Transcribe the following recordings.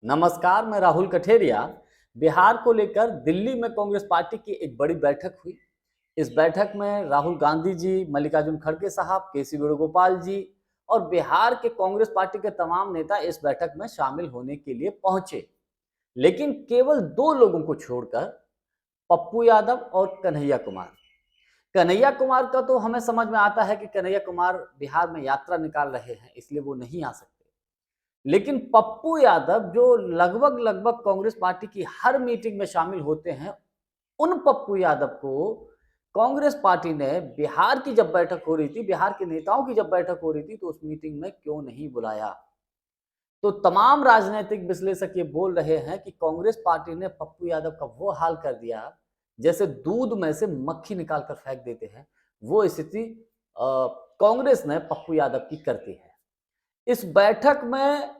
नमस्कार, मैं राहुल कठेरिया। बिहार को लेकर दिल्ली में कांग्रेस पार्टी की एक बड़ी बैठक हुई। इस बैठक में राहुल गांधी जी, मल्लिकार्जुन खड़गे साहब, केसी वेणुगोपाल जी और बिहार के कांग्रेस पार्टी के तमाम नेता इस बैठक में शामिल होने के लिए पहुंचे। लेकिन केवल दो लोगों को छोड़कर, पप्पू यादव और कन्हैया कुमार। कन्हैया कुमार का तो हमें समझ में आता है कि कन्हैया कुमार बिहार में यात्रा निकाल रहे हैं, इसलिए वो नहीं आ सकते। लेकिन पप्पू यादव जो लगभग लगभग कांग्रेस पार्टी की हर मीटिंग में शामिल होते हैं, उन पप्पू यादव को कांग्रेस पार्टी ने बिहार की जब बैठक हो रही थी, बिहार के नेताओं की जब बैठक हो रही थी, तो उस मीटिंग में क्यों नहीं बुलाया? तो तमाम राजनीतिक विश्लेषक ये बोल रहे हैं कि कांग्रेस पार्टी ने पप्पू यादव का वो हाल कर दिया जैसे दूध में से मक्खी निकाल कर फेंक देते हैं। वो स्थिति कांग्रेस ने पप्पू यादव की करती है। इस बैठक में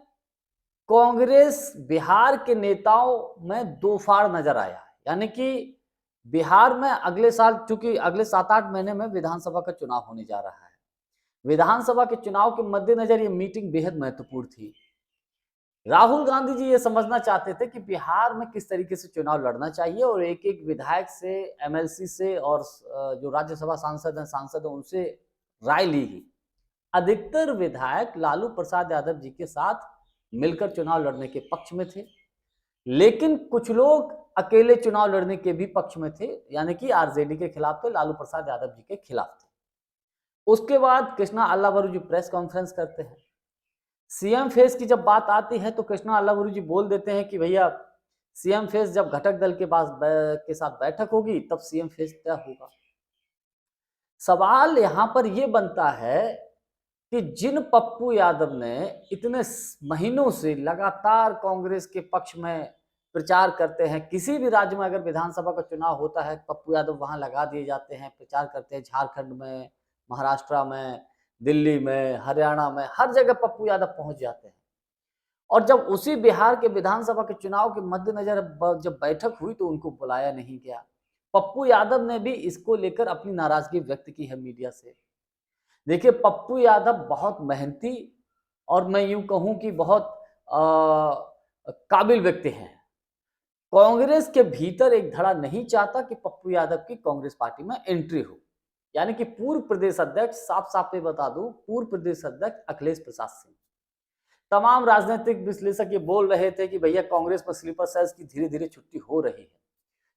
कांग्रेस बिहार के नेताओं में दो फाड़ नजर आया, यानी कि बिहार में अगले साल, चूंकि अगले 7-8 महीने में विधानसभा का चुनाव होने जा रहा है। विधानसभा के चुनाव के मद्देनजर ये मीटिंग बेहद महत्वपूर्ण थी। राहुल गांधी जी ये समझना चाहते थे कि बिहार में किस तरीके से चुनाव लड़ना चाहिए और एक एक विधायक से, एमएलसी से और जो राज्यसभा सांसद हैं उनसे राय ली गई। अधिकतर विधायक लालू प्रसाद यादव जी के साथ मिलकर चुनाव लड़ने के पक्ष में थे, लेकिन कुछ लोग अकेले चुनाव लड़ने के भी पक्ष में थे, यानी कि आरजेडी के खिलाफ थे, लालू प्रसाद यादव जी के खिलाफ थे। उसके बाद कृष्णा अल्लावरू जी प्रेस कॉन्फ्रेंस करते हैं। सीएम फेस की जब बात आती है तो कृष्णा अल्लावरू जी बोल देते हैं कि भैया, सीएम फेस जब घटक दल के साथ बैठक होगी तब सीएम फेस तय होगा। सवाल यहां पर यह बनता है कि जिन पप्पू यादव ने इतने महीनों से लगातार कांग्रेस के पक्ष में प्रचार करते हैं, किसी भी राज्य में अगर विधानसभा का चुनाव होता है पप्पू यादव वहां लगा दिए जाते हैं, प्रचार करते हैं। झारखंड में, महाराष्ट्र में, दिल्ली में, हरियाणा में, हर जगह पप्पू यादव पहुंच जाते हैं। और जब उसी बिहार के विधानसभा के चुनाव के मद्देनजर जब बैठक हुई तो उनको बुलाया नहीं गया। पप्पू यादव ने भी इसको लेकर अपनी नाराजगी व्यक्त की है मीडिया से। देखिए, पप्पू यादव बहुत मेहनती और मैं यूं कहूं कि बहुत काबिल व्यक्ति हैं। कांग्रेस के भीतर एक धड़ा नहीं चाहता कि पप्पू यादव की कांग्रेस पार्टी में एंट्री हो, यानी कि पूर्व प्रदेश अध्यक्ष, साफ साफ पे बता दूं, पूर्व प्रदेश अध्यक्ष अखिलेश प्रसाद सिंह। तमाम राजनीतिक विश्लेषक ये बोल रहे थे कि भैया कांग्रेस में स्लीपर सेल्स की धीरे धीरे छुट्टी हो रही है,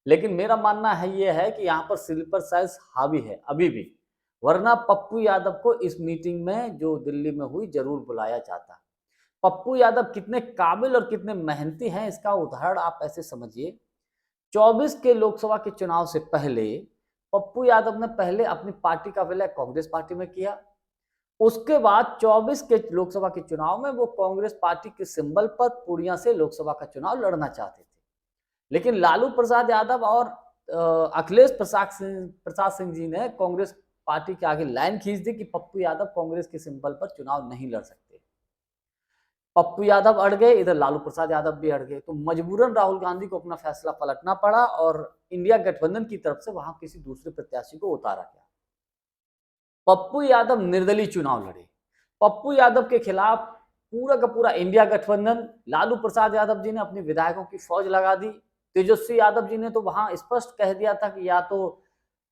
लेकिन मेरा मानना है ये है कि यहाँ पर स्लीपर सेल्स हावी है अभी भी, वरना पप्पू यादव को इस मीटिंग में जो दिल्ली में हुई जरूर बुलाया जाता। पप्पू यादव कितने काबिल और कितने मेहनती हैं इसका उदाहरण आप ऐसे समझिए। 24 के लोकसभा के चुनाव से पहले पप्पू यादव ने पहले अपनी पार्टी का विलय कांग्रेस पार्टी में किया। उसके बाद 24 के लोकसभा के चुनाव में वो कांग्रेस पार्टी के सिंबल पर पूर्णिया से लोकसभा का चुनाव लड़ना चाहते थे, लेकिन लालू प्रसाद यादव और अखिलेश प्रसाद सिंह जी ने कांग्रेस पार्टी के आगे लाइन खींच दी कि पप्पू यादव कांग्रेस के सिंबल पर चुनाव नहीं लड़ सकते। पप्पू यादव अड़ गए, इधर लालू प्रसाद यादव भी अड़ गए, तो मजबूरन राहुल गांधी को अपना फैसला पलटना पड़ा और इंडिया गठबंधन की तरफ से वहां किसी दूसरे प्रत्याशी को उतारा गया। पप्पू यादव निर्दलीय चुनाव लड़े। पप्पू यादव के खिलाफ पूरा का पूरा इंडिया गठबंधन, लालू प्रसाद यादव जी ने अपने विधायकों की फौज लगा दी। तेजस्वी यादव जी ने तो वहां स्पष्ट कह दिया था कि या तो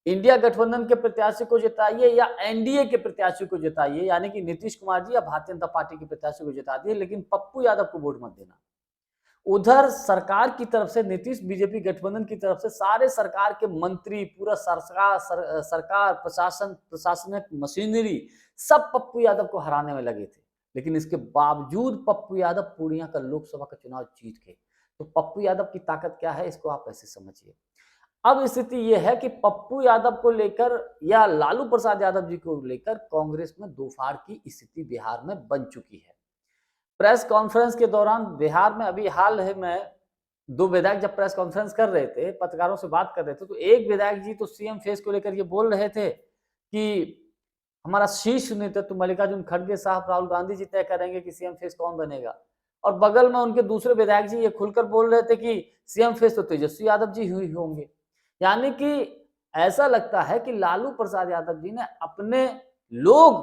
इंडिया गठबंधन के प्रत्याशी को जिताइए या एनडीए के प्रत्याशी को जिताइए, यानी कि नीतीश कुमार जी या भारतीय जनता पार्टी के प्रत्याशी को जिता दिए, लेकिन पप्पू यादव को वोट मत देना। उधर सरकार की तरफ से, नीतीश बीजेपी गठबंधन की तरफ से सारे सरकार के मंत्री, पूरा सरकार प्रशासनिक मशीनरी सब पप्पू यादव को हराने में लगे थे, लेकिन इसके बावजूद पप्पू यादव पूर्णिया का लोकसभा का चुनाव जीत गए। तो पप्पू यादव की ताकत क्या है इसको आप ऐसे समझिए। अब स्थिति यह है कि पप्पू यादव को लेकर या लालू प्रसाद यादव जी को लेकर कांग्रेस में दो फाड़ की स्थिति बिहार में बन चुकी है। प्रेस कॉन्फ्रेंस के दौरान बिहार में अभी हाल है में दो विधायक जब प्रेस कॉन्फ्रेंस कर रहे थे, पत्रकारों से बात कर रहे थे, तो एक विधायक जी तो सीएम फेस को लेकर ये बोल रहे थे कि हमारा शीर्ष नेतृत्व मल्लिकार्जुन खड़गे साहब, राहुल गांधी जी तय करेंगे कि सीएम फेस कौन बनेगा। और बगल में उनके दूसरे विधायक जी ये खुलकर बोल रहे थे कि सीएम फेस तो तेजस्वी यादव जी हुई होंगे। यानी कि ऐसा लगता है कि लालू प्रसाद यादव जी ने अपने लोग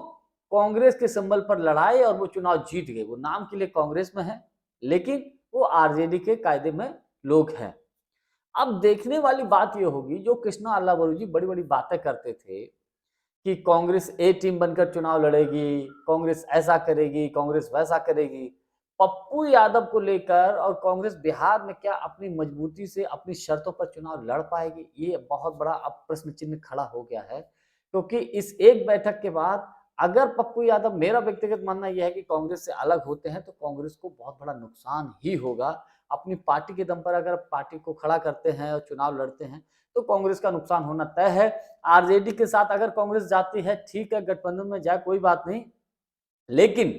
कांग्रेस के सिंबल पर लड़ाए और वो चुनाव जीत गए। वो नाम के लिए कांग्रेस में है, लेकिन वो आरजेडी के कायदे में लोग हैं। अब देखने वाली बात ये होगी, जो कृष्णा अल्लावरू जी बड़ी बड़ी बातें करते थे कि कांग्रेस ए टीम बनकर चुनाव लड़ेगी, कांग्रेस ऐसा करेगी, कांग्रेस वैसा करेगी। पप्पू यादव को लेकर और कांग्रेस बिहार में क्या अपनी मजबूती से अपनी शर्तों पर चुनाव लड़ पाएगी, ये बहुत बड़ा अब प्रश्न चिन्ह खड़ा हो गया है। क्योंकि इस एक बैठक के बाद अगर पप्पू यादव, मेरा व्यक्तिगत मानना यह है कि कांग्रेस से अलग होते हैं तो कांग्रेस को बहुत बड़ा नुकसान ही होगा। अपनी पार्टी के दम पर अगर पार्टी को खड़ा करते हैं और चुनाव लड़ते हैं तो कांग्रेस का नुकसान होना तय है। आरजेडी के साथ अगर कांग्रेस जाती है, ठीक है, गठबंधन में जाए, कोई बात नहीं, लेकिन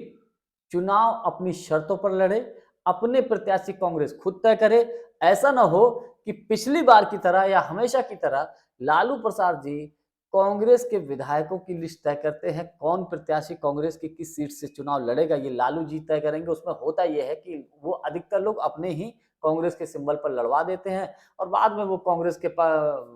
चुनाव अपनी शर्तों पर लड़े, अपने प्रत्याशी कांग्रेस खुद तय करे। ऐसा ना हो कि पिछली बार की तरह या हमेशा की तरह लालू प्रसाद जी कांग्रेस के विधायकों की लिस्ट तय करते हैं, कौन प्रत्याशी कांग्रेस की किस सीट से चुनाव लड़ेगा ये लालू जी तय करेंगे। उसमें होता यह है कि वो अधिकतर लोग अपने ही कांग्रेस के सिंबल पर लड़वा देते हैं और बाद में वो कांग्रेस के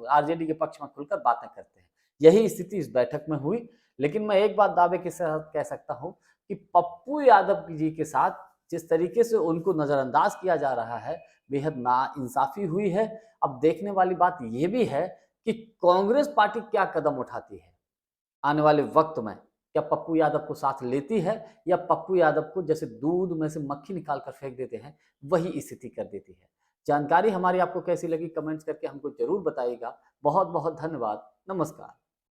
आरजेडी के पक्ष में खुलकर बातें करते हैं। यही स्थिति इस बैठक में हुई। लेकिन मैं एक बात दावे के साथ कह सकता हूं कि पप्पू यादव जी के साथ जिस तरीके से उनको नजरअंदाज किया जा रहा है, बेहद नाइंसाफी हुई है। अब देखने वाली बात यह भी है कि कांग्रेस पार्टी क्या कदम उठाती है आने वाले वक्त में। क्या पप्पू यादव को साथ लेती है या पप्पू यादव को जैसे दूध में से मक्खी निकाल कर फेंक देते हैं, वही स्थिति कर देती है। जानकारी हमारी आपको कैसी लगी कमेंट्स करके हमको जरूर बताइएगा। बहुत बहुत धन्यवाद। नमस्कार।